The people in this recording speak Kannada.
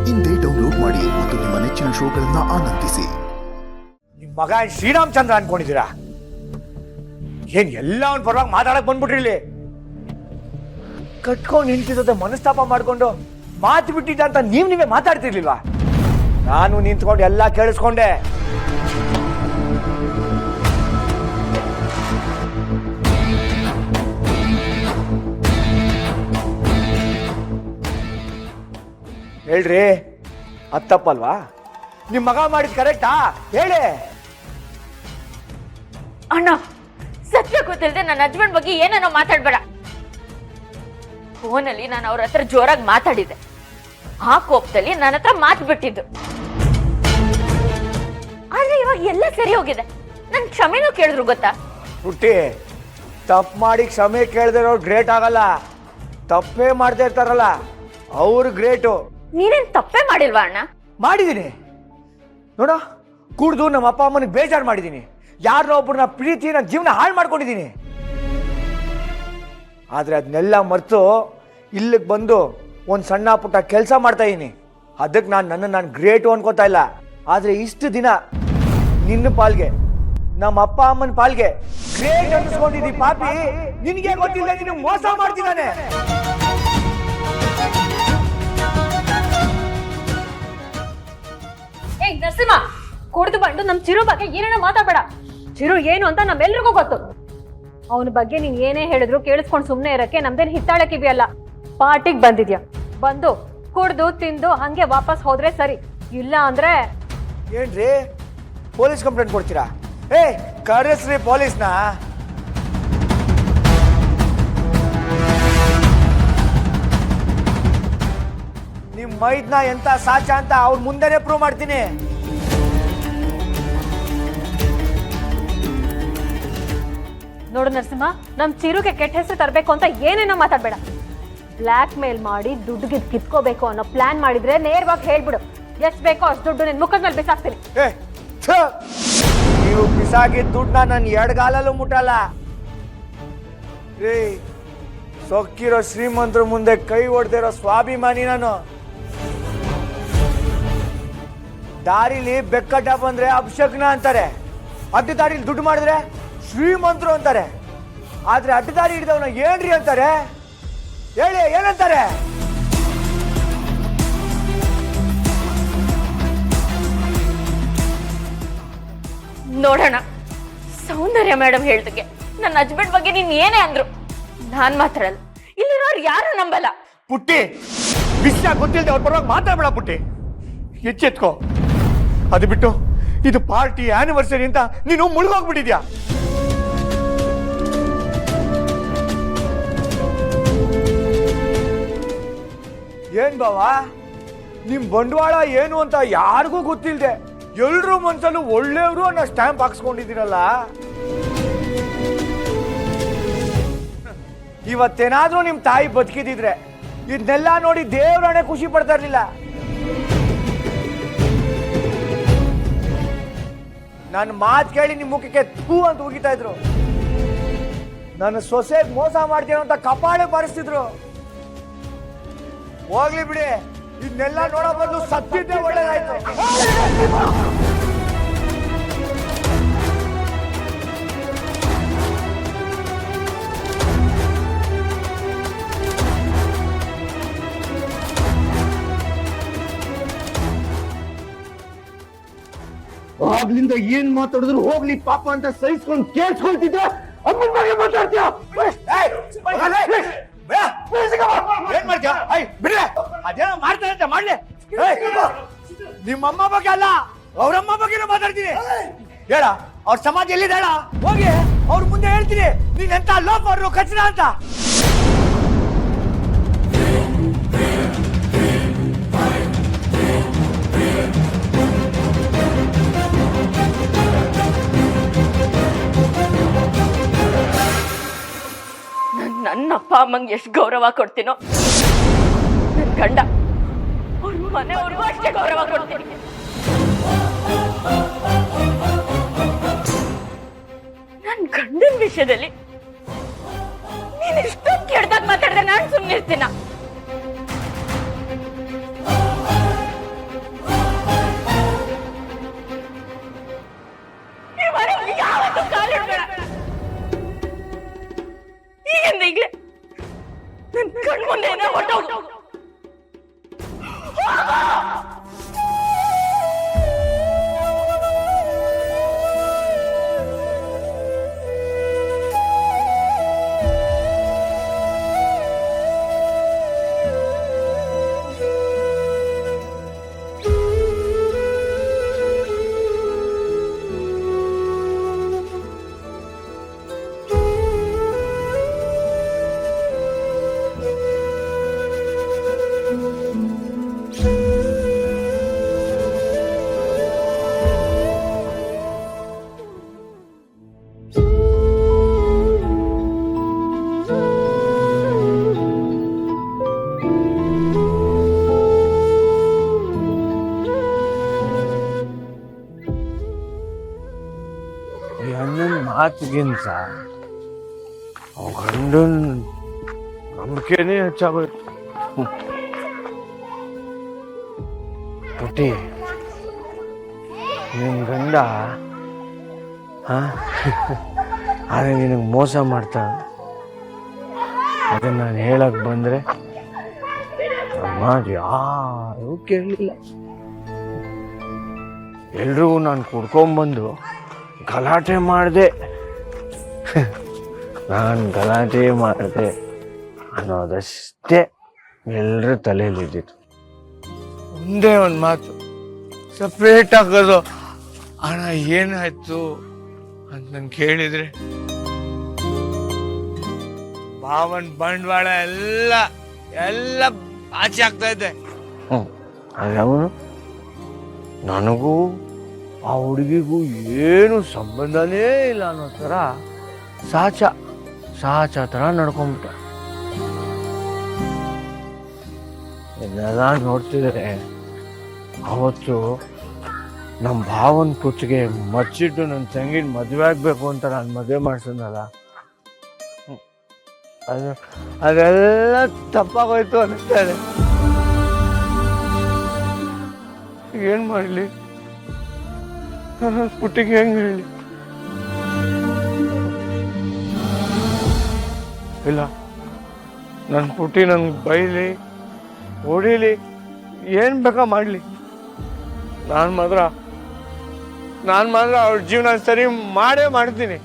ಇಂದೇ ಡೌನ್ಲೋಡ್ ಮಾಡಿ ಮತ್ತು ನಿಮ್ಮ ನೆಚ್ಚಿನ ಶೋಗಳನ್ನ ಆನಂದಿಸಿ. ನಿಮ್ಮ ಮಗ ಶ್ರೀರಾಮಚಂದ್ರ ಅನ್ಕೊಂಡಿದ್ದೀರಾ? ಏನ್ ಎಲ್ಲ ಅವ್ನ ಪರವಾಗಿ ಮಾತಾಡಕ್ ಬಂದ್ಬಿಟ್ರಿ ಇಲ್ಲಿ. ಕಟ್ಕೊಂಡು ನಿಂತಿದ್ದ ಮನಸ್ತಾಪ ಮಾಡ್ಕೊಂಡು ಮಾತು ಬಿಟ್ಟಿದ್ದ ಅಂತ ನೀವೇ ಮಾತಾಡ್ತಿರ್ಲಿಲ್ವಾ? ನಾನು ನಿಂತ್ಕೊಂಡು ಎಲ್ಲ ಕೇಳಿಸ್ಕೊಂಡೆ. ಹೇಳ್ರಿ, ಅದ್ ತಪ್ಪಲ್ವಾ? ನಿಮ್ ಮಗ ಮಾಡಿದ್ ಕರೆಕ್ಟಾ? ಹೇಳಿ ಅಣ್ಣ. ಸತ್ಯ ಗೊತ್ತಿಲ್ಲದೆ ನನ್ನ ಹಸ್ಬೆಂಡ್ ಬಗ್ಗೆ ಏನೇನೋ ಮಾತಾಡ್ಬೇಡ. ಫೋನಲ್ಲಿ ನಾನು ಅವ್ರ ಹತ್ರ ಜೋರಾಗಿ ಮಾತಾಡಿದ್ದೆ. ಆ ಕೋಪದಲ್ಲಿ ನನ್ನ ಹತ್ರ ಮಾತು ಬಿಟ್ಟಿದ್ದು. ಆದ್ರೆ ಇವಾಗ ಎಲ್ಲ ಸರಿ ಹೋಗಿದೆ. ನನ್ ಕ್ಷಮೆನೂ ಕೇಳಿದ್ರು ಗೊತ್ತಾ? ಹುಟ್ಟಿ, ತಪ್ಪು ಮಾಡಿ ಕ್ಷಮೆ ಕೇಳ್ದಿರೋರು ಗ್ರೇಟ್ ಆಗಲ್ಲ. ತಪ್ಪೇ ಮಾಡ್ತಾ ಇರ್ತಾರಲ್ಲ ಅವ್ರು ಗ್ರೇಟು. ನೀನೇನ್ ತಪ್ಪೇ ಮಾಡಿಲ್ವಾ ಅಣ್ಣ? ಮಾಡಿದ್ದೀನಿ ನೋಡ. ಕುಡ್ದು ನಮ್ಮ ಅಪ್ಪ ಅಮ್ಮನಿಗೆ ಬೇಜಾರು ಮಾಡಿದ್ದೀನಿ. ಯಾರನ್ನ ಒಬ್ಬರನ್ನ ಪ್ರೀತಿನ ಜೀವನ ಹಾಳು ಮಾಡ್ಕೊಂಡಿದ್ದೀನಿ. ಆದ್ರೆ ಅದನ್ನೆಲ್ಲ ಮರೆತು ಇಲ್ಲಿಗೆ ಬಂದು ಒಂದು ಸಣ್ಣ ಪುಟ್ಟ ಕೆಲಸ ಮಾಡ್ತಾ ಇದ್ದೀನಿ. ಅದಕ್ಕೆ ನಾನು ಗ್ರೇಟು ಅನ್ಕೋತಾ ಇಲ್ಲ. ಆದ್ರೆ ಇಷ್ಟು ದಿನ ನಿನ್ನ ಪಾಲ್ಗೆ, ನಮ್ಮ ಅಪ್ಪ ಅಮ್ಮನ ಪಾಲ್ಗೆ ಗ್ರೇಟ್ ಅನ್ನಿಸ್ಕೊಂಡಿದ್ದಿ ಪಾಪಿ. ನಿನಗೆ ಗೊತ್ತಿಲ್ಲ, ನೀನು ಮೋಸ ಮಾಡ್ತಿದ್ದಾನೆ. ನರಸಿಂಹ, ಕುಡಿದು ಬಂದು ನಮ್ ಚಿರು ಬಗ್ಗೆ ಏನೇನೋ ಮಾತಾಡಬೇಡ. ಚಿರು ಏನು ಅಂತ ನಮ್ಮೆಲ್ರಿಗೂ ಗೊತ್ತು. ಅವನ ಬಗ್ಗೆ ನೀನ್ ಏನೇ ಹೇಳಿದ್ರು ಕೇಳಿಸ್ಕೊಂಡು ಸುಮ್ನೆ ಇರಕ್ಕೆ ನಮ್ದೇನ್ ಹಿತ್ತಾಳೆ ಕಿವಿ ಅಲ್ಲ. ಪಾರ್ಟಿಗೆ ಬಂದಿದ್ಯಾ, ಬಂದು ಕುಡ್ದು ತಿಂದು ಹಂಗೆ ವಾಪಸ್ ಹೋದ್ರೆ ಸರಿ. ಇಲ್ಲ ಅಂದ್ರೆ ಏನ್ರಿ ಪೊಲೀಸ್ ಕಂಪ್ಲೇಂಟ್ ಕೊಡ್ತೀರಾ? ಏ ಕರೆಸ್ರಿ ಪೊಲೀಸ್ನ. ನಿಮ್ ಮೈದ್ನ ಎಂತ ಸಾಚ ಅಂತ ಅವ್ರ ಮುಂದೆನೆ ಪ್ರೂವ್ ಮಾಡ್ತೀನಿ. ನೋಡು ನರಸಿಂಹ, ನಮ್ ಚಿರುಗೆ ಕೆಟ್ಟ ಹೆಸರು ತರಬೇಕು ಅಂತ ಏನೇನೋ ಮಾತಾಡ್ಬೇಡ. ಬ್ಲ್ಯಾಕ್ ಮೇಲ್ ಮಾಡಿ ದುಡ್ಡು ಕಿತ್ಕೋಬೇಕು ಅನ್ನೋ ಪ್ಲಾನ್ ಮಾಡಿದ್ರೆ ನೇರವಾಗಿ ಹೇಳ್ಬಿಡು. ಎಷ್ಟ್ ಬೇಕೋ ಅಷ್ಟು ದುಡ್ಡು ನಿನ್ ಮುಖದ ಮೇಲೆ ಬಿಸಾಕ್ತೀನಿ. ನೀವು ಬಿಸಾಕಿದ ದುಡ್ಡನ್ನ ನನ್ನ ಎಡಗಾಲಲ್ಲೂ ಮುಟ್ಟಲ್ಲ. ಸೊಕ್ಕಿರೋ ಶ್ರೀಮಂತರ ಮುಂದೆ ಕೈ ಹೊಡೆದಿರೋ ಸ್ವಾಭಿಮಾನಿ ನಾನು. ದಾರಿಲಿ ಬೆಕ್ಕಟ್ಟ ಬಂದ್ರೆ ಅಭಿಷೇಕ್ನ ಅಂತಾರೆ. ಅಡ್ಡ ದಾರಿಲಿ ದುಡ್ಡು ಮಾಡಿದ್ರೆ ಶ್ರೀಮಂತರು ಅಂತಾರೆ. ಆದ್ರೆ ಅಡ್ಡ ದಾರಿ ಹಿಡಿದವನ ಏನ್ರಿ ಅಂತಾರೆ? ಹೇಳಿ, ಏನಂತಾರೆ? ನೋಡೋಣ. ಸೌಂದರ್ಯ ಮೇಡಮ್ ಹೇಳ್ದಂಗೆ ನನ್ನ ಹಸ್ಬೆಂಡ್ ಬಗ್ಗೆ ನೀನ್ ಏನೇ ಅಂದ್ರು ನಾನ್ ಮಾತಾಡಲ್ಲ. ಇಲ್ಲಿರೋರು ಯಾರು ನಂಬಲ್ಲ. ಪುಟ್ಟಿ, ವಿಷಯ ಗೊತ್ತಿಲ್ಲದೆ ಅವ್ರ ಪರವಾಗಿ ಮಾತಾಡ್ಬೇಡ ಪುಟ್ಟಿ. ಎಚ್ಚೆತ್ಕೋ. ಅದು ಬಿಟ್ಟು ಇದು ಪಾರ್ಟಿ ಆನಿವರ್ಸರಿ ಅಂತ ನೀನು ಮುಳುಗೋಗ್ಬಿಟ್ಟಿದ್ಯಾ. ಏನ್ ಬಾವಾ, ನಿಮ್ ಬಂಡವಾಳ ಏನು ಅಂತ ಯಾರಿಗೂ ಗೊತ್ತಿಲ್ಲದೆ ಎಲ್ರೂ ಮನ್ಸಲ್ಲೂ ಒಳ್ಳೆಯವರು ಅನ್ನೋ ಸ್ಟ್ಯಾಂಪ್ ಹಾಕ್ಸ್ಕೊಂಡಿದ್ದೀರಲ್ಲ. ಇವತ್ತೇನಾದ್ರೂ ನಿಮ್ ತಾಯಿ ಬದುಕಿದಿದ್ರೆ ಇದನ್ನೆಲ್ಲ ನೋಡಿ ದೇವ್ರನೇ ಖುಷಿ ಪಡ್ತಾ ಇರ್ಲಿಲ್ಲ. ನನ್ನ ಮಾತು ಕೇಳಿ ನಿಮ್ ಮುಖಕ್ಕೆ ಥೂ ಅಂತ ಉಗಿತಾ ಇದ್ರು. ನನ್ನ ಸೊಸೆ ಮೋಸ ಮಾಡ್ತೀನೋ ಅಂತ ಕಪಾಳೆ ಬಾರಿಸ್ತಿದ್ರು. ಹೋಗ್ಲಿ ಬಿಡಿ, ಇದನ್ನೆಲ್ಲ ನೋಡೋ ಬದಲು ಸತ್ತಿದ್ದೇ ಒಳ್ಳೇದಾಯ್ತು. ಆಗ್ಲಿಂದ ಏನ್ ಮಾತಾಡಿದ್ರು ಹೋಗ್ಲಿ ಪಾಪ ಅಂತ ಸಹಿಸ್ಕೊಂಡು ಕೇಳಿಸ್ಕೊಳ್ತಿದ್ದೆ. ಅಮ್ಮನ ಬಗ್ಗೆ ಮಾತಾಡ್ತೀಯ? ಏನ್ ಮಾಡ್ತೀಯ? ಅದೇನೋ ಮಾಡ್ತಾರೆ ಅಂತ ಮಾಡ್ಲಿ. ನಿಮ್ಮಮ್ಮ ಬಗ್ಗೆ ಅಲ್ಲ, ಅವ್ರಮ್ಮ ಬಗ್ಗೆ ಮಾತಾಡ್ತೀನಿ. ಹೇಳ, ಅವ್ರ ಸಮಾಜ ಎಲ್ಲಿದೆ ಹೇಳ. ಹೋಗಿ ಅವ್ರ ಮುಂದೆ ಹೇಳ್ತೀನಿ ನೀನ್ ಎಂತ ಲೋಪರು ಕಚರ ಅಂತ. ನನ್ನ ಅಪ್ಪ ಅಮ್ಮಂಗೆ ಎಷ್ಟು ಗೌರವ ಕೊಡ್ತೀನೋ ನನ್ ಗಂಡ ಅವ್ರ ಮನೆಯವ್ರಿಗೂ ಅಷ್ಟೇ ಗೌರವ ಕೊಡ್ತೀನಿ. ನನ್ ಗಂಡನ ವಿಷಯದಲ್ಲಿ ನೀನ್ ಇಷ್ಟೊಂದು ಕೆಡ್ದಾಗ ಮಾತಾಡಿದ್ರೆ ನಾನು ಸುಮ್ಮನೆ ಇರ್ತೀನ? ಮಾತಿಗಿಂತ ಗಂಡನ ನಂಬಿಕೆನೇ ಹೆಚ್ಚಾಗೋಯ್ತು. ಪುಟಿ, ನಿನ್ನ ಗಂಡ ಅದೇ ನಿನಗೆ ಮೋಸ ಮಾಡ್ತಾನೆ. ಅದನ್ನ ನಾನು ಹೇಳಕ್ ಬಂದ್ರೆ ಮಾಡಿ ಯಾರೂ ಕೇಳಲಿಲ್ಲ. ಎಲ್ರಿಗೂ ನಾನು ಕುಡ್ಕೊಂಬಂದು ಗಲಾಟೆ ಮಾಡಿದೆ. ನಾನು ಗಲಾಟೆ ಮಾಡಿದೆ ಅನ್ನೋದಷ್ಟೇ ಎಲ್ಲರ ತಲೆಯಲ್ಲಿದ್ದಿತ್ತು. ಒಂದೇ ಒಂದು ಮಾತು, ಸಪ್ರೇಟ್ ಆಗೋದು. ಹಣ ಏನಾಯ್ತು ಅಂತ ನಾನು ಕೇಳಿದ್ರೆ ಭಾವನ್ ಬಂಡವಾಳ ಎಲ್ಲ ಆಚೆ ಆಗ್ತಾ ಇದೆ. ಅವನು ನನಗೂ ಆ ಹುಡುಗಿಗೂ ಏನು ಸಂಬಂಧನೇ ಇಲ್ಲ ಅನ್ನೋ ಥರ ಸಾಚ ಥರ ನಡ್ಕೊಂಬಿಟ್ಟ. ಇದನ್ನೆಲ್ಲ ನೋಡ್ತಿದ್ರೆ ಅವತ್ತು ನಮ್ಮ ಭಾವನ ಕುತ್ತಿಗೆ ಮಚ್ಚಿಟ್ಟು ನನ್ನ ತಂಗಿನ ಮದುವೆ ಆಗಬೇಕು ಅಂತ ನಾನು ಮದುವೆ ಮಾಡಿಸಿದ್ನಲ್ಲ, ಅದೆಲ್ಲ ತಪ್ಪಾಗೋಯ್ತು ಅನ್ನಿಸ್ತಾರೆ. ಏನು ಮಾಡಲಿ, ಪುಟ್ಟಿಗೆ ಹೆಂಗೆ ಹೇಳಿ? ಇಲ್ಲ, ನನ್ನ ಪುಟ್ಟಿ ನನ್ಗೆ ಬೈಲಿ ಹೊಡಿಲಿ ಏನು ಬೇಕಾ ಮಾಡಲಿ, ನಾನು ಮಾತ್ರ ಅವ್ರ ಜೀವನ ಸರಿ ಮಾಡೇ ಮಾಡ್ತೀನಿ.